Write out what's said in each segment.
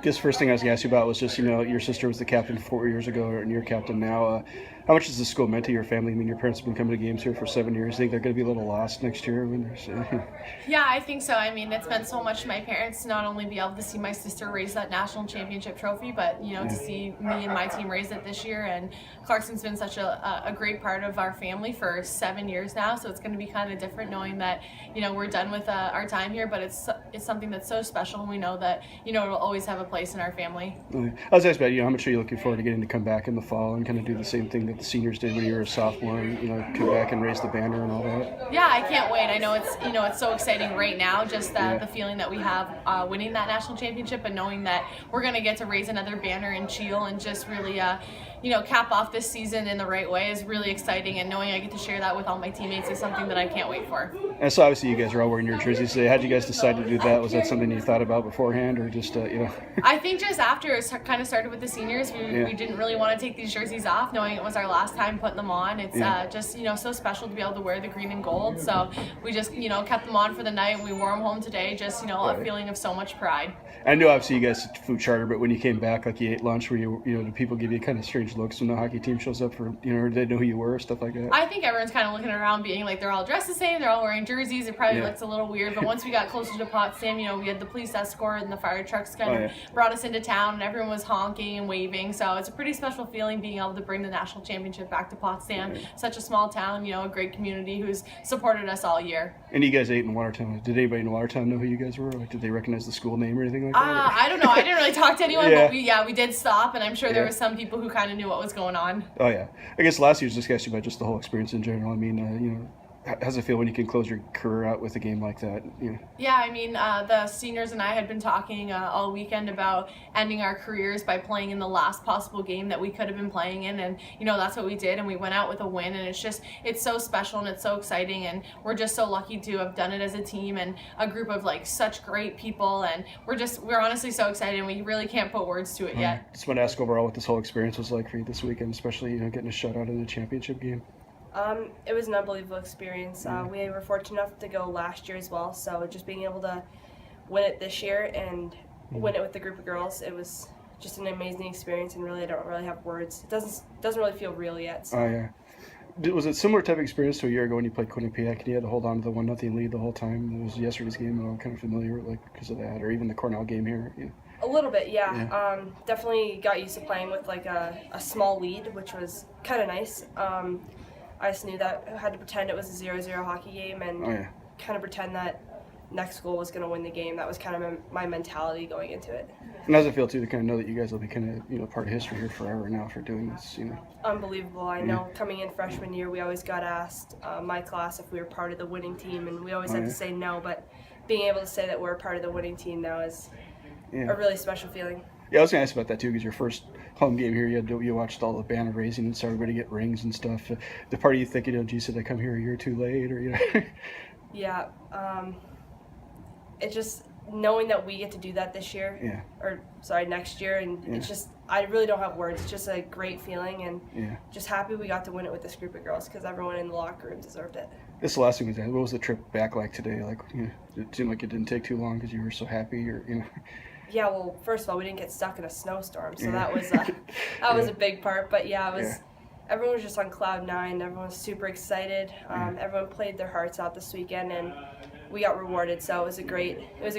guess first thing I was going to ask you about was just, your sister was the captain 4 years ago, and you're captain now. How much has the school meant to your family? I mean, your parents have been coming to games here for 7 years. Think they're going to be a little lost next year when there's. Yeah, I think so. I mean, it's meant so much to my parents to not only be able to see my sister raise that national championship trophy, but to see me and my team raise it this year. And Clarkson's been such a great part of our family for 7 years now, so it's going to be kind of different knowing that we're done with our time here. But it's something that's so special, and we know that it'll always have a place in our family. I was asking about how much are you looking forward to getting to come back in the fall and kind of do the same thing that the seniors did when you were a sophomore, and come back and raise the banner and all that. Yeah, I can't wait. I know it's so exciting right now, just the feeling that we have winning that national championship and knowing that we're going to get to raise another banner in Cheel and just really cap off this season in the right way is really exciting, and knowing I get to share that with all my teammates is something that I can't wait for. And so obviously you guys are all wearing your jerseys today. How did you guys decide to do that? Was that something you thought about beforehand, or just I think just after it kind of started with the seniors, we didn't really want to take these jerseys off, knowing it was our last time putting them on. It's just so special to be able to wear the green and gold. So we just kept them on for the night, and we wore them home today. Just a feeling of so much pride. I know obviously you guys flew charter, but when you came back, like you ate lunch, were you did people give you kind of strange looks when the hockey team shows up for or did they know who you were, stuff like that? I think everyone's kind of looking around, being like they're all dressed the same, they're all wearing jerseys. It probably looks a little weird, but once we got closer to Potsdam, we had the police escort and the fire trucks kind of brought us into town, and everyone was honking and waving. So it's a pretty special feeling being able to bring the national championship back to Potsdam. Such a small town, a great community who's supported us all year. And you guys ate in Watertown. Did anybody in Watertown know who you guys were? Like, did they recognize the school name or anything like that? I don't know. I didn't really talk to anyone, but we did stop, and I'm sure there was some people who kind of knew what was going on. Oh yeah, I guess last year's just asked you about just the whole experience in general. I mean, how's it feel when you can close your career out with a game like that? Yeah, I mean, the seniors and I had been talking all weekend about ending our careers by playing in the last possible game that we could have been playing in, and that's what we did, and we went out with a win, and it's so special and it's so exciting, and we're just so lucky to have done it as a team and a group of such great people, and we're honestly so excited, and we really can't put words to it yet. Just want to ask overall what this whole experience was like for you this weekend, especially getting a shutout in the championship game. It was an unbelievable experience. We were fortunate enough to go last year as well, so just being able to win it this year and win it with the group of girls, it was just an amazing experience, and really I don't really have words. It doesn't really feel real yet. So. Oh yeah. Was it similar type of experience to a year ago when you played Quinnipiac and you had to hold on to the 1-0 lead the whole time? It was yesterday's game, and I'm kind of familiar because of that, or even the Cornell game here. A little bit, yeah. Definitely got used to playing with a small lead, which was kind of nice. I just knew that I had to pretend it was a 0-0 hockey game and kind of pretend that next goal was going to win the game. That was kind of my mentality going into it. And how does it feel, too, to kind of know that you guys will be kind of, part of history here forever now for doing this, Unbelievable. I know coming in freshman year, we always got asked, my class, if we were part of the winning team, and we always had to say no, but being able to say that we're part of the winning team now is a really special feeling. Yeah, I was going to ask about that, too, because your first home game here, you watched all the banner raising and saw everybody get rings and stuff. The part of you thinking, geez, did I come here a year too late? Or, Yeah. It's just knowing that we get to do that this year, next year, and it's just, I really don't have words. It's just a great feeling, and just happy we got to win it with this group of girls, because everyone in the locker room deserved it. This is the last thing was, what was the trip back like today? It seemed like it didn't take too long because you were so happy, or Yeah, well, first of all, we didn't get stuck in a snowstorm, so that was was a big part. But everyone was just on cloud nine. Everyone was super excited. Everyone played their hearts out this weekend, and we got rewarded. So it was a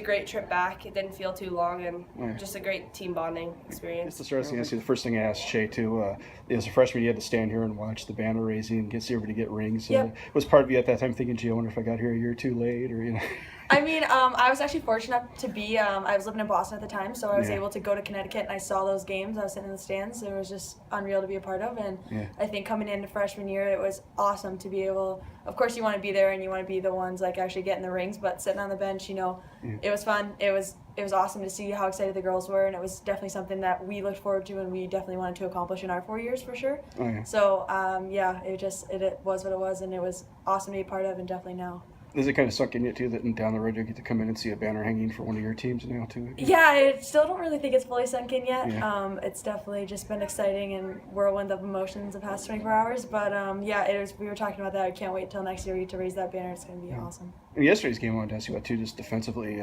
great trip back. It didn't feel too long, and just a great team bonding experience. It's interesting. I see the first thing I asked Shea too. As a freshman, you had to stand here and watch the banner raising and see everybody get rings. Was part of you at that time thinking, gee, I wonder if I got here a year too late, or I mean, I was actually fortunate to be, I was living in Boston at the time, so I was able to go to Connecticut, and I saw those games. I was sitting in the stands. It was just unreal to be a part of, and I think coming into freshman year, it was awesome to be able, of course you want to be there and you want to be the ones actually getting the rings, but sitting on the bench, it was fun. It was awesome to see how excited the girls were, and it was definitely something that we looked forward to and we definitely wanted to accomplish in our 4 years for sure. So, it was what it was, and it was awesome to be a part of, and definitely now. Is it kind of sunk in yet too that down the road you get to come in and see a banner hanging for one of your teams now too? Yeah, I still don't really think it's fully sunk in yet. Yeah. It's definitely just been exciting and whirlwind of emotions the past 24 hours. But yeah, it was. We were talking about that. I can't wait till next year to raise that banner. It's going to be awesome. And yesterday's game I wanted to ask you about too, just defensively.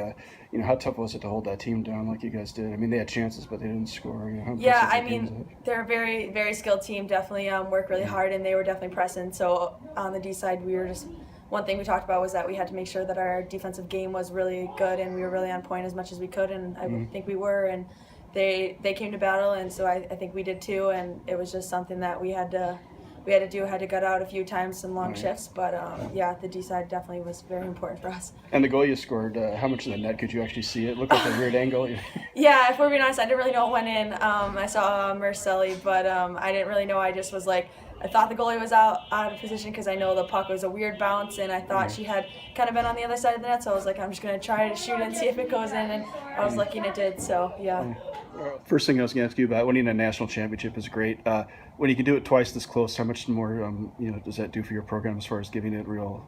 How tough was it to hold that team down like you guys did? I mean, they had chances, but they didn't score. How Yeah, impressive I that game was mean, that? they're a very, very skilled team. Definitely work really hard, and they were definitely pressing. So on the D side, we were just. One thing we talked about was that we had to make sure that our defensive game was really good and we were really on point as much as we could, and I think we were. And they came to battle, and so I think we did too. And it was just something that we had to do. Had to gut out a few times, some long shifts, but yeah, the D side definitely was very important for us. And the goal you scored, how much of the net could you actually see? It looked like a weird angle. Yeah, if we're being honest, I didn't really know it went in. I saw Mercer, but I didn't really know. I just was like, I thought the goalie was out of position because I know the puck was a weird bounce, and I thought she had kind of been on the other side of the net, so I was like, I'm just going to try to shoot and see if it goes in, and I was lucky and it did, so yeah. First thing I was going to ask you about, winning a national championship is great. When you can do it twice this close, how much more does that do for your program as far as giving it real,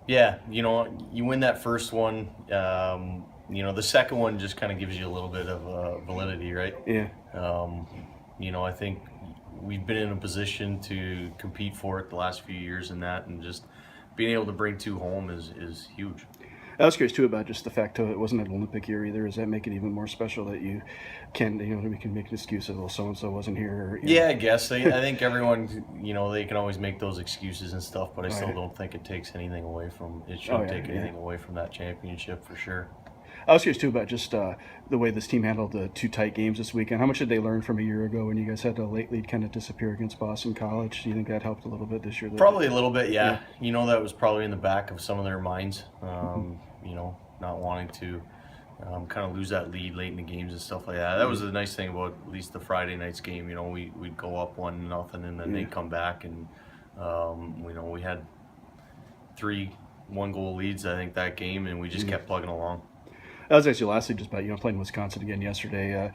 Yeah, you win that first one, the second one just kind of gives you a little bit of validity, right? Yeah. I think we've been in a position to compete for it the last few years in that, and just being able to bring two home is huge. I was curious too about just the fact that it wasn't an Olympic year either. Does that make it even more special that you can, we can make an excuse of, well, so and so wasn't here? Yeah, I guess. I think everyone, they can always make those excuses and stuff, but I still don't think it takes anything away from it. Shouldn't take anything away from that championship for sure. I was curious too about just the way this team handled the two tight games this weekend. How much did they learn from a year ago when you guys had a late lead kind of disappear against Boston College? Do you think that helped a little bit this year? Probably a little bit, yeah. That was probably in the back of some of their minds. Not wanting to kind of lose that lead late in the games and stuff like that. That was the nice thing about at least the Friday night's game. We'd go up 1-0 and then they'd come back, and we had 3 1-goal leads I think that game, and we just kept plugging along. That was actually lastly just about playing Wisconsin again yesterday.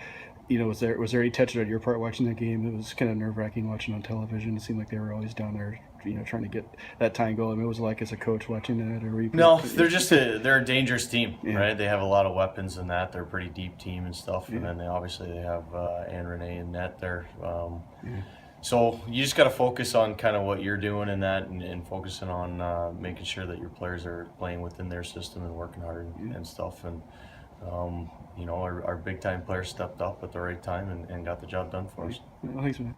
Was there any tension on your part watching that game? It was kind of nerve-wracking watching on television. It seemed like they were always down there, trying to get that tying goal. I mean, it was like as a coach watching that, or were you? No, they're a dangerous team, right? They have a lot of weapons in that. They're a pretty deep team and stuff, and then they have Anne Renee and Net there. So you just got to focus on kind of what you're doing in that, and focusing on making sure that your players are playing within their system and working hard and stuff. And our big time players stepped up at the right time and got the job done for us. Well, thanks, man.